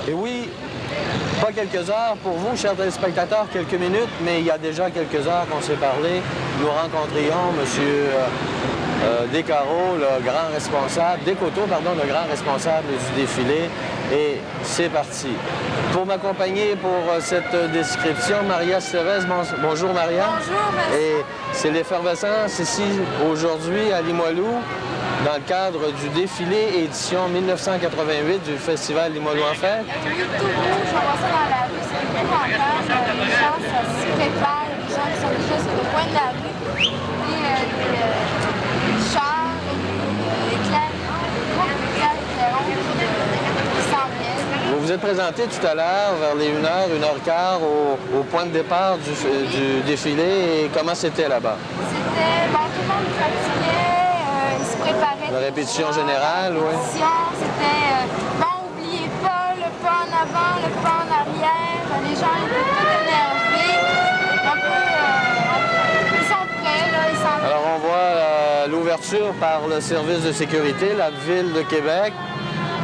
Et oui, pas quelques heures pour vous, chers téléspectateurs, quelques minutes, mais il y a déjà quelques heures qu'on s'est parlé. Nous rencontrions M. Descarreaux, le grand responsable, Descoteaux, pardon, le grand responsable du défilé. Et c'est parti. Pour m'accompagner pour cette description, Maria Stevez. Bonjour, Maria. Bonjour, merci. Et c'est l'effervescence ici, aujourd'hui, à Limoilou, dans le cadre du défilé édition 1988 du Festival Limoilou en fête. Oui, tout beau. Je vois ça dans la rue, c'est épouvantable. Les gens, ça se prépare. Les gens qui sont déjà sur le coin de la rue. Et les chars, les éclairons qui s'en viennent. Vous vous êtes présenté tout à l'heure vers les 1h, 1h15 au point de départ du défilé. Et comment c'était là-bas? C'était, bon, tout le monde fatiguait, ils se préparaient. La répétition générale, oui. C'était, bon, n'oubliez pas, le pas en avant, le pas en arrière. Les gens étaient tout énervés. Un peu, ils sont prêts, là, ils s'en... Alors, on voit l'ouverture par le service de sécurité, la Ville de Québec.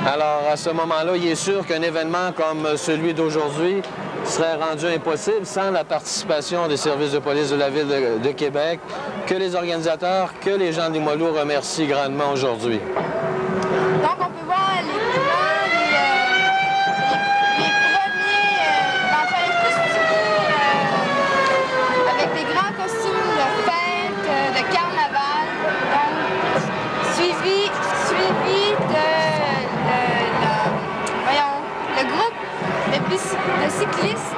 Alors, à ce moment-là, il est sûr qu'un événement comme celui d'aujourd'hui serait rendu impossible sans la participation des services de police de la Ville de Québec, que les organisateurs, que les gens de Limoilou remercient grandement aujourd'hui. Donc, on peut voir les couleurs, les premiers, enfin, les costumés, avec des grands costumes de fête, de carnaval. Donc, suivi le groupe de cyclistes.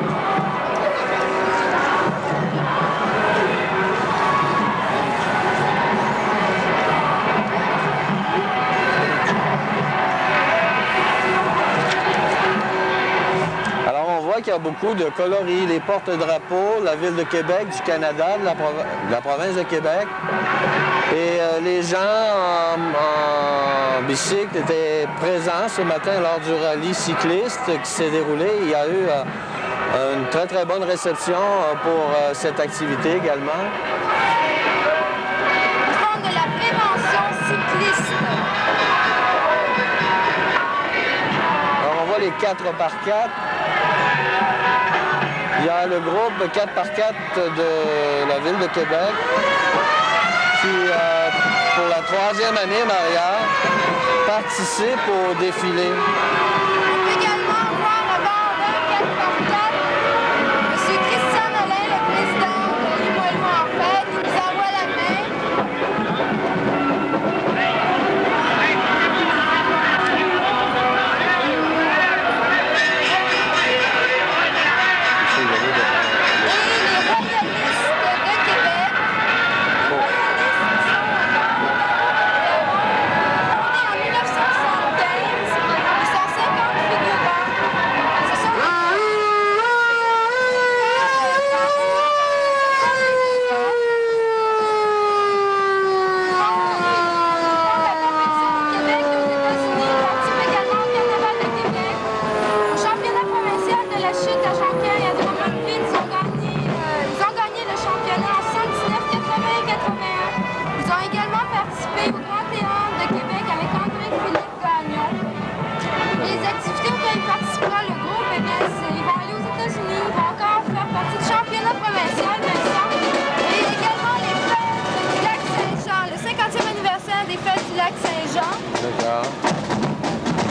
Alors, on voit qu'il y a beaucoup de coloris, les porte-drapeaux, la Ville de Québec, du Canada, de la province de Québec. Et les gens en bicycle étaient présents ce matin lors du rallye cycliste qui s'est déroulé. Il y a eu une très, très bonne réception pour cette activité également. Ils font de la prévention cycliste. Alors, on voit les 4x4. Il y a le groupe 4x4 de la Ville de Québec qui, pour la 3e année, Maria, participe au défilé. On peut également voir à bord d'un 4x4 M. Christian Nolin, le président de Limoilou en fête. Il nous envoie la main. D'accord.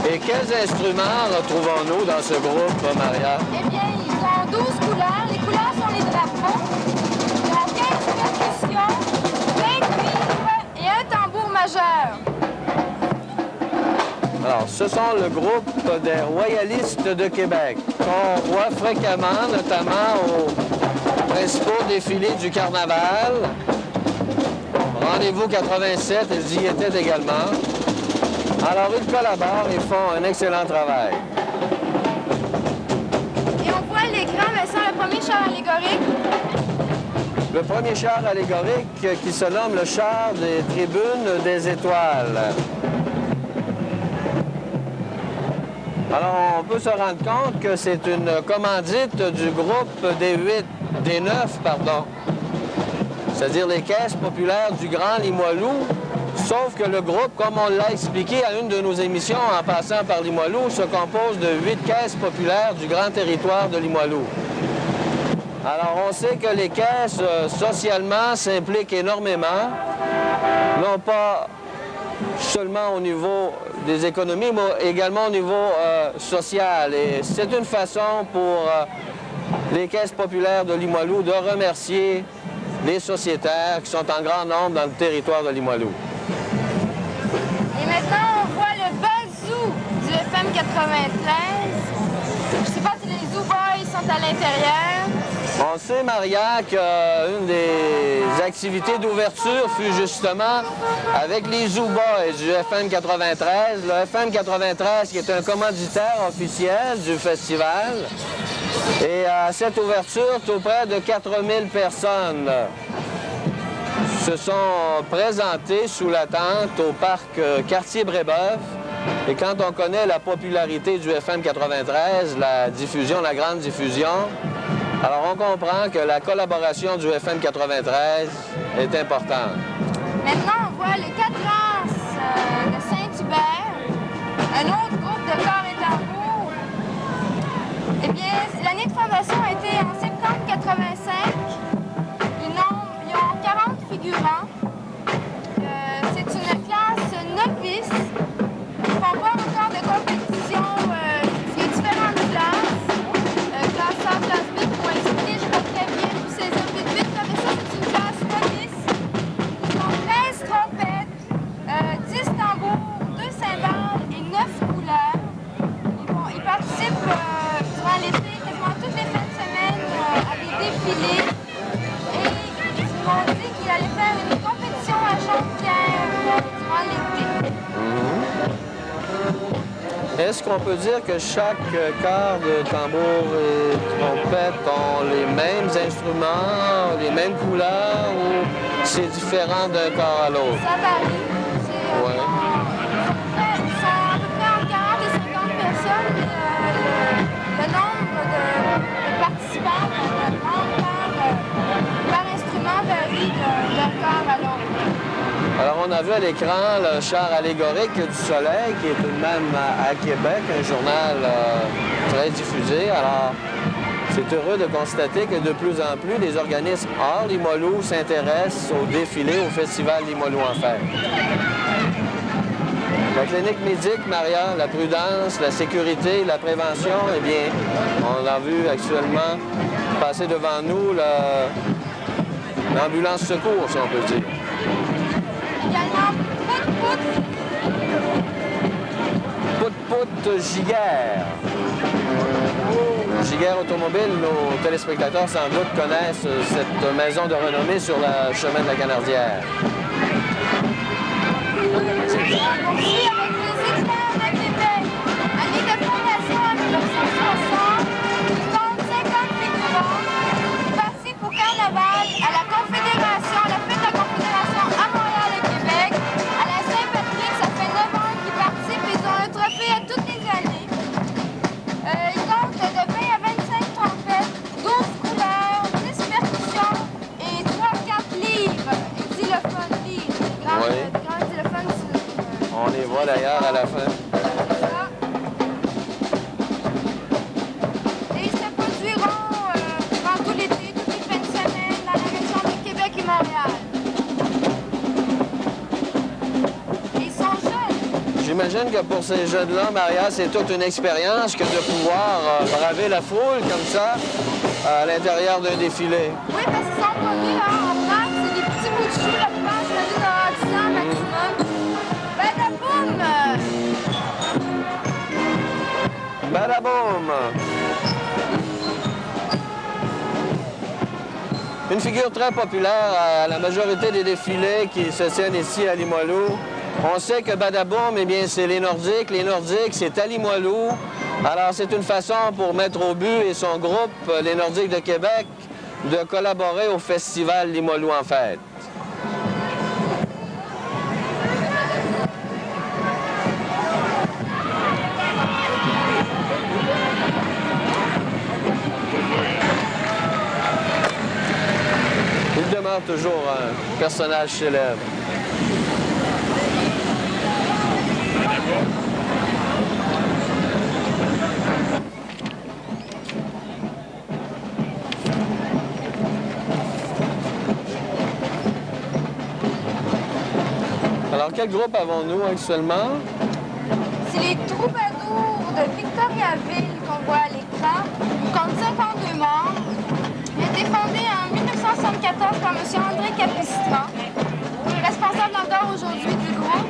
Et quels instruments retrouvons-nous dans ce groupe, Maria? Eh bien, ils ont 12 couleurs. Les couleurs sont les drapeaux. Ils ont 15 percussions, 20 cuivres et un tambour majeur. Alors, ce sont le groupe des Royalistes de Québec, qu'on voit fréquemment, notamment aux principaux défilés du Carnaval. Rendez-vous 87, ils y étaient également. Alors, ils collaborent et font un excellent travail. Et on voit l'écran, mais c'est le premier char allégorique. Le premier char allégorique qui se nomme le char des tribunes des étoiles. Alors, on peut se rendre compte que c'est une commandite du groupe des 9, c'est-à-dire les caisses populaires du Grand Limoilou, Sauf que le groupe, comme on l'a expliqué à une de nos émissions en passant par Limoilou, se compose de 8 caisses populaires du grand territoire de Limoilou. Alors, on sait que les caisses, socialement, s'impliquent énormément, non pas seulement au niveau des économies, mais également au niveau social. Et c'est une façon pour les caisses populaires de Limoilou de remercier les sociétaires qui sont en grand nombre dans le territoire de Limoilou. Et maintenant, on voit le bazou du FM 93. Je ne sais pas si les Zoo Boys sont à l'intérieur. On sait, Maria, qu'une des activités d'ouverture fut justement avec les Zoo Boys du FM 93. Le FM 93 qui est un commanditaire officiel du festival. Et à cette ouverture, tout près de 4000 personnes se sont présentées sous la tente au parc Cartier-Brébeuf. Et quand on connaît la popularité du FM 93, la diffusion, la grande diffusion, alors on comprend que la collaboration du FM 93 est importante. Maintenant, on voit le 4 As de Saint-Hubert, un autre groupe de corps et tambours. Eh bien, l'année de fondation a été en septembre 85. Ils ont 40 figurants. C'est une classe novice. Ils ne font pas encore de compétition. Il y a différentes classes. Classe A, classe B, pour expliquer, je ne sais pas très bien pour saisir vite vite, mais ça, c'est une classe novice. Ils ont 13 trompettes, 10 tambours, 2 cymbales et 9 couleurs. Ils participent durant l'été, quasiment toutes les fins de semaine, à des défilés. Et ils m'ont dit qu'ils allaient faire une compétition à Jean-Pierre durant l'été. Est-ce qu'on peut dire que chaque corps de tambour et trompette ont les mêmes instruments, les mêmes couleurs, ou c'est différent d'un corps à l'autre? Ça varie. Ouais. Ils sont à peu près entre 40 et 50 personnes, mais le nombre de participants, le nombre par instrument varie d'un corps à l'autre. Alors, on a vu à l'écran le char allégorique du Soleil, qui est tout de même à Québec, un journal très diffusé. Alors, c'est heureux de constater que de plus en plus, les organismes hors Limoilou s'intéressent au défilé, au festival Limoilou en Fête. La clinique médique, Maria, la prudence, la sécurité, la prévention, eh bien, on a vu actuellement passer devant nous l'ambulance secours, si on peut dire. Également, Pout-Pout Giguère. Giguère Automobile, nos téléspectateurs sans doute connaissent cette maison de renommée sur le chemin de la Canardière. on poursuit avec les experts de Québec. Année de fondation en 1960, ils comptent 50 figurants. Ils participent au carnaval, à la Confédération, à la fête de la Confédération à Montréal et Québec. À la Saint-Patrick, ça fait 9 ans qu'ils participent. Ils ont un trophée à toutes les années. Ils comptent de 20 à 25 trompettes, 12 couleurs, 10 percussions et 3-4 livres. Et xylophones, livres. Des grands xylophones. On les voit d'ailleurs à la fin. Et ils se produiront durant tout l'été, toutes les fins de semaine, dans la région de Québec et Montréal. Et ils sont jeunes. J'imagine que pour ces jeunes-là, Maria, c'est toute une expérience que de pouvoir braver la foule comme ça à l'intérieur d'un défilé. Oui, parce qu'ils sont pas nés en vrac, c'est des petits bouts de chou, la plupart, j'imagine, à 10 ans maximum. Badaboum! Badaboum! Une figure très populaire à la majorité des défilés qui se tiennent ici à Limoilou. On sait que Badaboum, eh bien, c'est les Nordiques. Les Nordiques, c'est à Limoilou. Alors, c'est une façon pour Maître Aubu et son groupe, les Nordiques de Québec, de collaborer au festival Limoilou en Fête. Il demeure toujours un personnage célèbre. Alors, quel groupe avons-nous actuellement? C'est les Troubadours de Victoriaville qu'on voit à l'écran. Ils comptent 52 membres. Il a été fondé en 1974 par M. André Capistran, responsable encore aujourd'hui du groupe.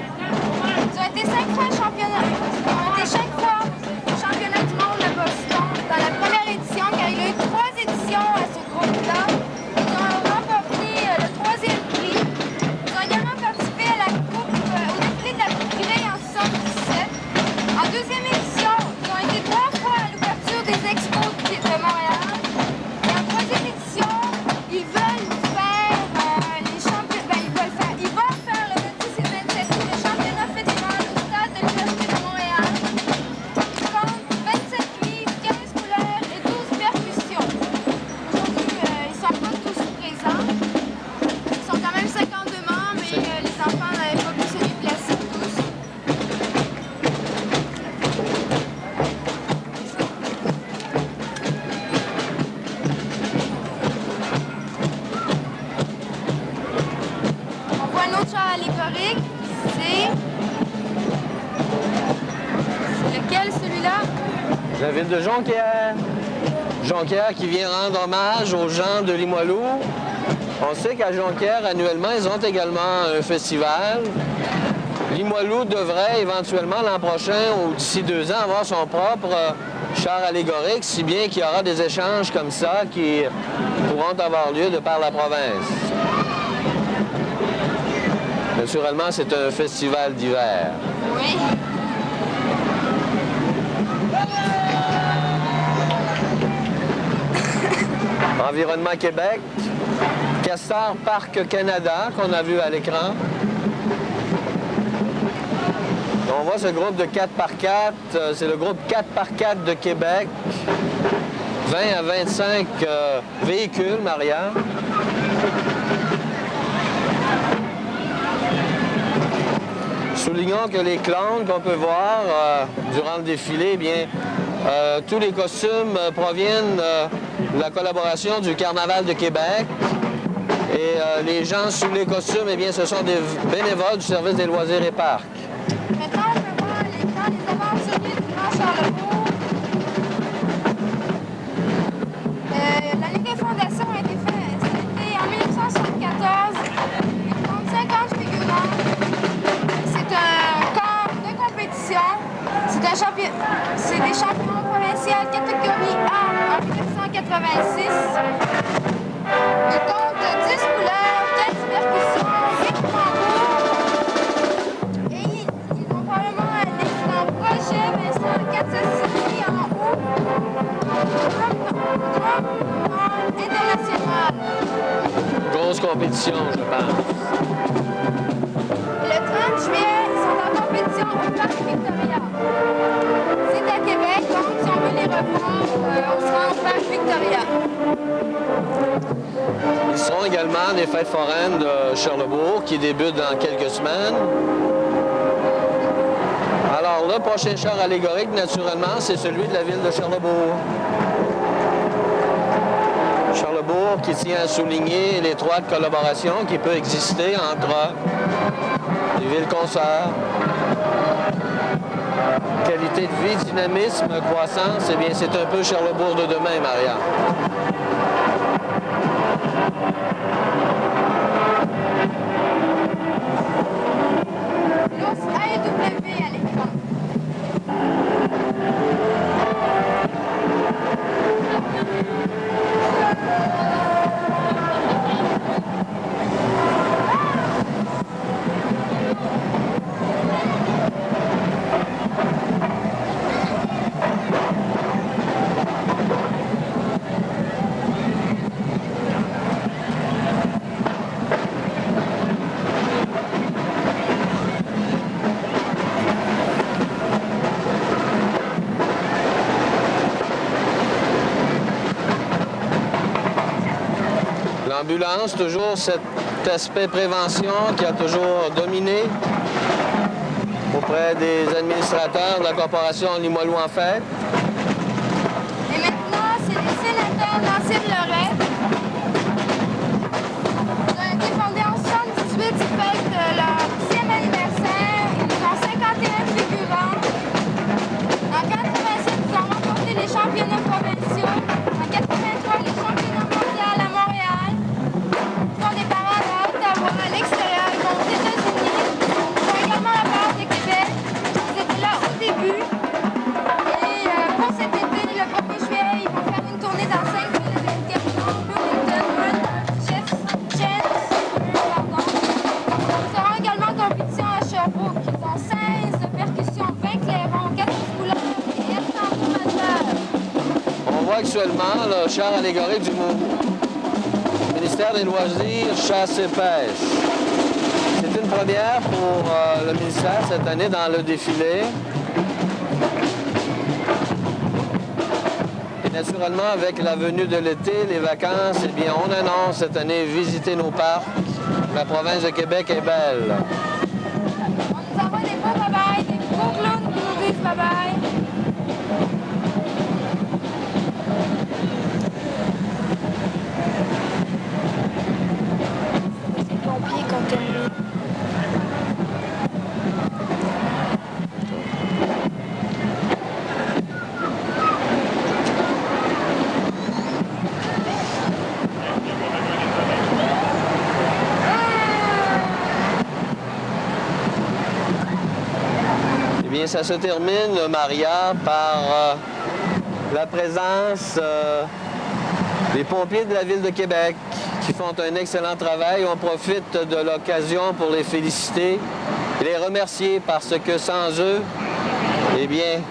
Ils ont été 5 fois championnat du monde à Boston dans la première édition, car il y a eu 3 éditions à ce groupe-là. Ils ont remporté le 3e prix. Ils ont également participé à la coupe, au défilé de la Coupe Grey en 1977. En 2e édition, ils ont été 3 fois à l'ouverture des expos de Montréal. Et en 3e édition, ils veulent faire les championnats. Ils vont faire le 26 et 27 août le championnat fédéral au stade de l'Université de Montréal. Ils comptent 27 cuivres, 15 couleurs et 12 percussions. Aujourd'hui, ils ne sont pas tous présents. Ils sont quand même 52 membres, mais les enfants n'avaient pas pu se déplacer tous. On voit un autre char allégorique. C'est lequel, celui-là? La ville de Jonquière. Jonquière qui vient rendre hommage aux gens de Limoilou. On sait qu'à Jonquière, annuellement, ils ont également un festival. Limoilou devrait éventuellement l'an prochain ou d'ici 2 ans avoir son propre char allégorique, si bien qu'il y aura des échanges comme ça qui pourront avoir lieu de par la province. Naturellement, c'est un festival d'hiver. Oui. Environnement Québec, Castor Parc Canada, qu'on a vu à l'écran. On voit ce groupe de 4x4, c'est le groupe 4x4 de Québec. 20 à 25 véhicules, Maria. Soulignons que les clowns qu'on peut voir durant le défilé, eh bien, tous les costumes proviennent de la collaboration du Carnaval de Québec. Et les gens sous les costumes, eh bien, ce sont des bénévoles du service des loisirs et parcs. Maintenant, on peut voir à l'écran les aventuriers du Grand Charlebourg. L'année de fondation a été faite, c'était en 1974. Ils comptent 50 figurants. C'est un corps de compétition. C'est des champions provinciaux catégorie A en 1986. Ils comptent 10 couleurs, 15 percussions, 8 tambours. Et ils vont probablement aller dans le projet Vincent Cassasini en haut. Drum international. Grosse compétition, je pense. Le 30 juillet, ils sont en compétition au Parc Victoria. C'est à Québec, donc si on veut les reprendre, on sera au Parc Victoria. Ils seront également des fêtes foraines de Charlebourg qui débutent dans quelques semaines. Alors, le prochain char allégorique, naturellement, c'est celui de la ville de Charlebourg. Charlebourg qui tient à souligner l'étroite collaboration qui peut exister entre les villes concerts. Qualité de vie, dynamisme, croissance, eh bien, c'est un peu Charlebourg de demain, Maria. L'ours AEW à l'écran. L'ambulance, toujours cet aspect prévention qui a toujours dominé. auprès des administrateurs de la corporation Limoilou en Fête. Et maintenant, c'est les sénateurs d'Ancienne-Lorette. Ils ont été fondés en 78, ils fêtent leur 10e anniversaire. Ils ont 51 figurants. En 87, ils ont remporté les championnats provinciaux. En 83, les championnats mondiaux à Montréal. Ils font des parades à Ottawa, à l'extérieur, ils vont aux États-Unis. Ils font également la parade de Québec. Ils étaient là au début. Et pour cet été, le 1er juillet, ils vont faire une tournée dans 5 villes américaines, dont Bloomington, pardon. Ils auront également en compétition à Sherbrooke. Ils ont 16 de percussion, 20 clairons, 14 couleurs et un tambour majeur. On voit actuellement le char allégorique du ministère des Loisirs, Chasse et Pêche. C'est une première pour le ministère cette année dans le défilé. Et naturellement, avec la venue de l'été, les vacances, eh bien, on annonce cette année visiter nos parcs. La province de Québec est belle. On nous envoie des beaux bye-bye, des beaux clowns qui nous disent bye-bye. C'est pompiers qu'on termine. Eh bien, ça se termine, Maria, par la présence des pompiers de la Ville de Québec qui font un excellent travail. On profite de l'occasion pour les féliciter et les remercier parce que sans eux, eh bien,